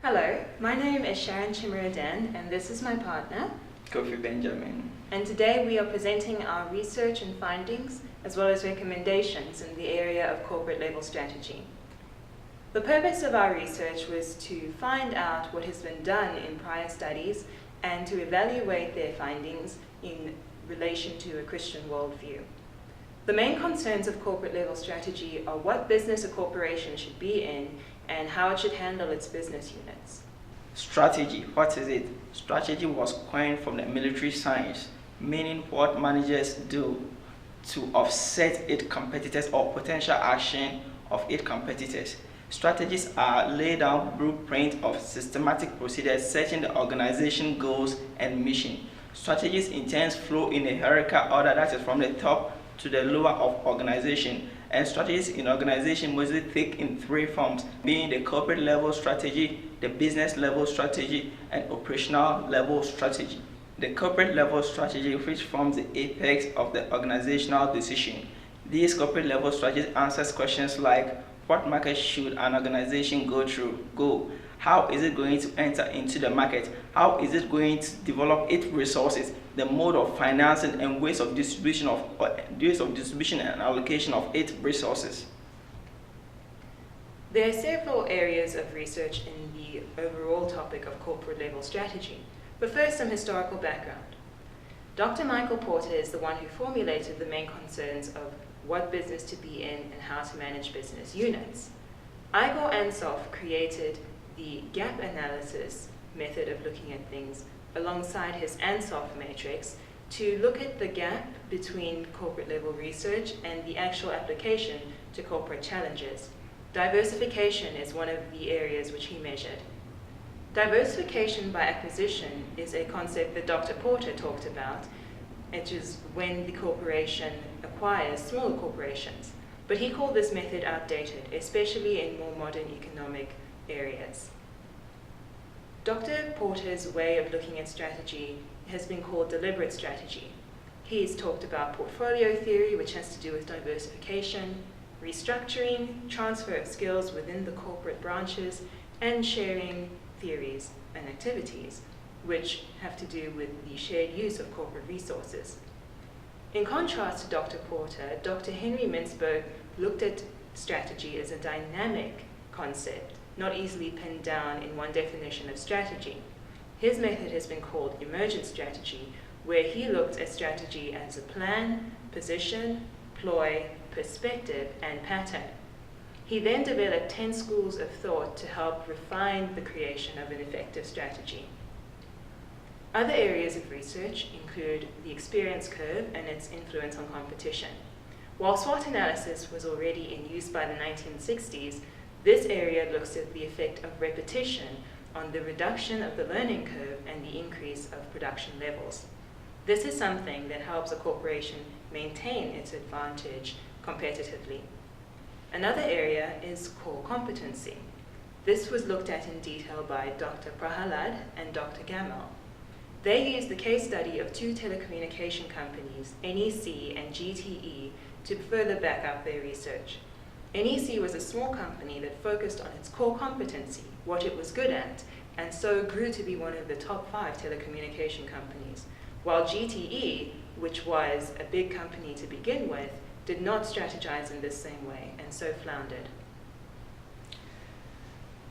Hello, my name is Sharon Chimere-Dan and this is my partner, Coffie Benjamin. And today we are presenting our research and findings as well as recommendations in the area of corporate level strategy. The purpose of our research was to find out what has been done in prior studies and to evaluate their findings in relation to a Christian worldview. The main concerns of corporate level strategy are what business a corporation should be in and how it should handle its business units. Strategy, what is it? Strategy was coined from the military science, meaning what managers do to offset its competitors or potential action of its competitors. Strategies are laid down blueprint of systematic procedures setting the organization goals and mission. Strategies in turn flow in a hierarchical order that is from the top to the lower of organization, and strategies in organization mostly take in three forms, being the corporate level strategy, the business level strategy, and operational level strategy. The corporate level strategy, which forms the apex of the organizational decision. These corporate level strategies answers questions like what market should an organization go? How is it going to enter into the market? How is it going to develop its resources? The mode of financing and ways of distribution and allocation of its resources. There are several areas of research in the overall topic of corporate level strategy, but first some historical background. Dr. Michael Porter is the one who formulated the main concerns of what business to be in and how to manage business units. Igor Ansoff created the gap analysis method of looking at things alongside his Ansoff matrix to look at the gap between corporate level research and the actual application to corporate challenges. Diversification is one of the areas which he measured. Diversification by acquisition is a concept that Dr. Porter talked about, which is when the corporation acquires smaller corporations. But he called this method outdated, especially in more modern economic areas. Dr. Porter's way of looking at strategy has been called deliberate strategy. He's talked about portfolio theory, which has to do with diversification, restructuring, transfer of skills within the corporate branches, and sharing theories and activities, which have to do with the shared use of corporate resources. In contrast to Dr. Porter, Dr. Henry Mintzberg looked at strategy as a dynamic concept, not easily pinned down in one definition of strategy. His method has been called emergent strategy, where he looked at strategy as a plan, position, ploy, perspective, and pattern. He then developed 10 schools of thought to help refine the creation of an effective strategy. Other areas of research include the experience curve and its influence on competition. While SWOT analysis was already in use by the 1960s, this area looks at the effect of repetition on the reduction of the learning curve and the increase of production levels. This is something that helps a corporation maintain its advantage competitively. Another area is core competency. This was looked at in detail by Dr. Prahalad and Dr. Gamal. They used the case study of two telecommunication companies, NEC and GTE, to further back up their research. NEC was a small company that focused on its core competency, what it was good at, and so grew to be one of the top 5 telecommunication companies, while GTE, which was a big company to begin with, did not strategize in this same way, and so floundered.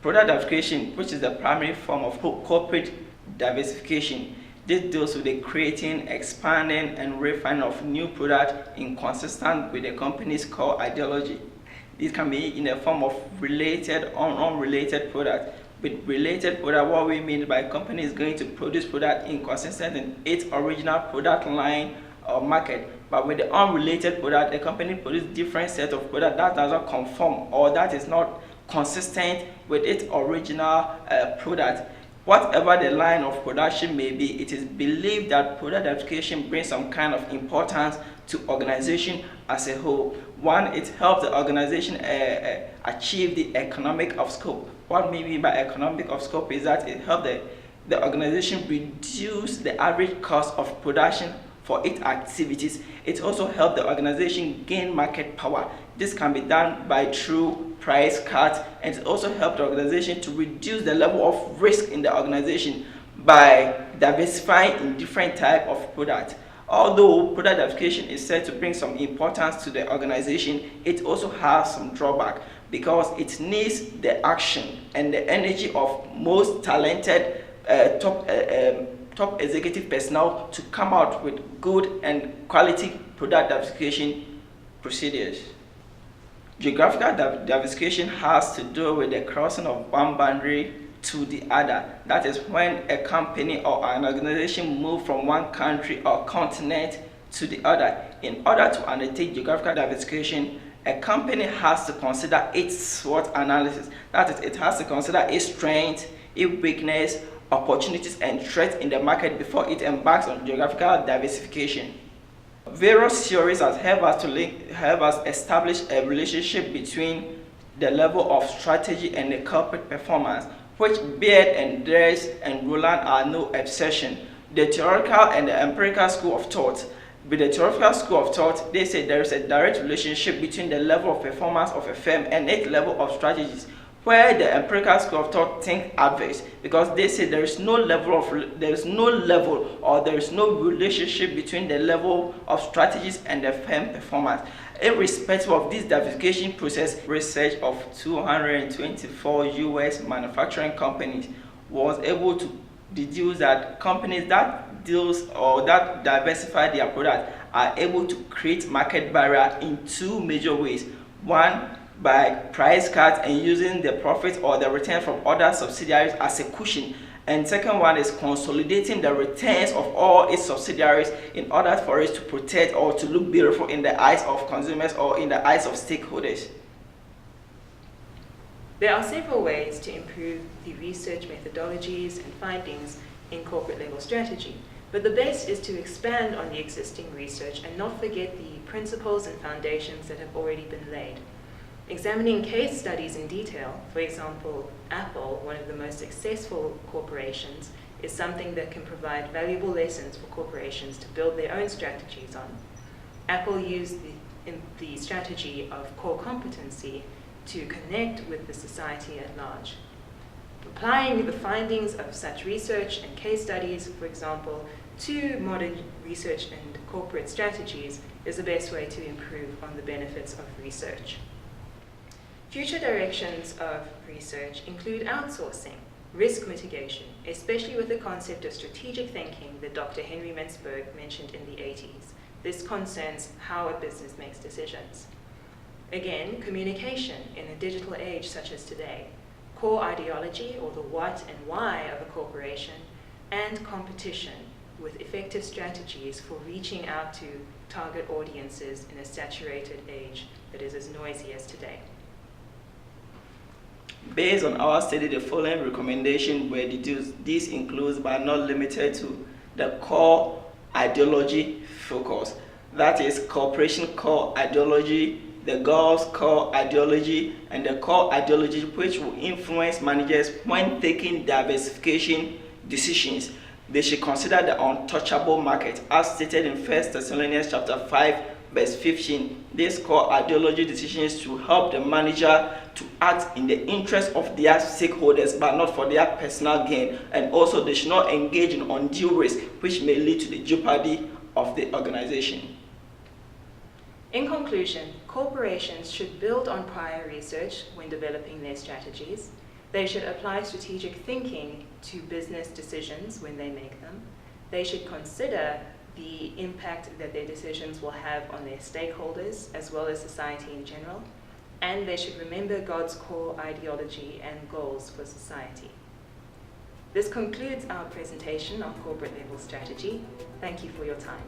Product diversification, which is the primary form of corporate diversification. This deals with the creating, expanding, and refining of new products inconsistent with the company's core ideology. This can be in the form of related or unrelated product. With related product, what we mean by company is going to produce product inconsistent in its original product line or market. But with the unrelated product, the company produces different set of product that does not conform or that is not consistent with its original product. Whatever the line of production may be, it is believed that product diversification brings some kind of importance to organization as a whole. One, it helps the organization achieve the economic of scope. What we mean by economic of scope is that it helps the organization reduce the average cost of production for its activities. It also helps the organization gain market power, This can be done by through price cuts, and it also helps the organization to reduce the level of risk in the organization by diversifying in different type of products. Although product diversification is said to bring some importance to the organization, it also has some drawback because it needs the action and the energy of most talented top executive personnel to come out with good and quality product diversification procedures. Geographical diversification has to do with the crossing of one boundary to the other. That is when a company or an organization moves from one country or continent to the other. In order to undertake geographical diversification, a company has to consider its SWOT analysis. That is, it has to consider its strength, its weakness, opportunities, and threats in the market before it embarks on geographical diversification. Various theories have helped us establish a relationship between the level of strategy and the corporate performance, which Beard and Dres and Roland are no exception. The theoretical and the empirical school of thought. With the theoretical school of thought, they say there is a direct relationship between the level of performance of a firm and its level of strategies, where the empirical school of thought think adverse, because they say there is no relationship between the level of strategies and the firm performance. Irrespective of this diversification process, research of 224 US manufacturing companies was able to deduce that companies that diversify their products are able to create market barrier in two major ways. One, by price cuts and using the profits or the return from other subsidiaries as a cushion. And second one is consolidating the returns of all its subsidiaries in order for it to protect or to look beautiful in the eyes of consumers or in the eyes of stakeholders. There are several ways to improve the research methodologies and findings in corporate level strategy, but the best is to expand on the existing research and not forget the principles and foundations that have already been laid. Examining case studies in detail, for example, Apple, one of the most successful corporations, is something that can provide valuable lessons for corporations to build their own strategies on. Apple used the strategy of core competency to connect with the society at large. Applying the findings of such research and case studies, for example, to modern research and corporate strategies is the best way to improve on the benefits of research. Future directions of research include outsourcing, risk mitigation, especially with the concept of strategic thinking that Dr. Henry Mintzberg mentioned in the 80s. This concerns how a business makes decisions. Again, communication in a digital age such as today, core ideology or the what and why of a corporation, and competition with effective strategies for reaching out to target audiences in a saturated age that is as noisy as today. Based on our study, the following recommendations were deduced. This includes, but not limited to, the core ideology focus. That is corporation core ideology, the goals core ideology, and the core ideology which will influence managers when taking diversification decisions. They should consider the untouchable market, as stated in 1 Thessalonians chapter 5, verse 15. These core ideology decisions to help the manager to act in the interest of their stakeholders, but not for their personal gain. And also, they should not engage in undue risk, which may lead to the jeopardy of the organization. In conclusion, corporations should build on prior research when developing their strategies. They should apply strategic thinking to business decisions when they make them. They should consider the impact that their decisions will have on their stakeholders as well as society in general. And they should remember God's core ideology and goals for society. This concludes our presentation on corporate level strategy. Thank you for your time.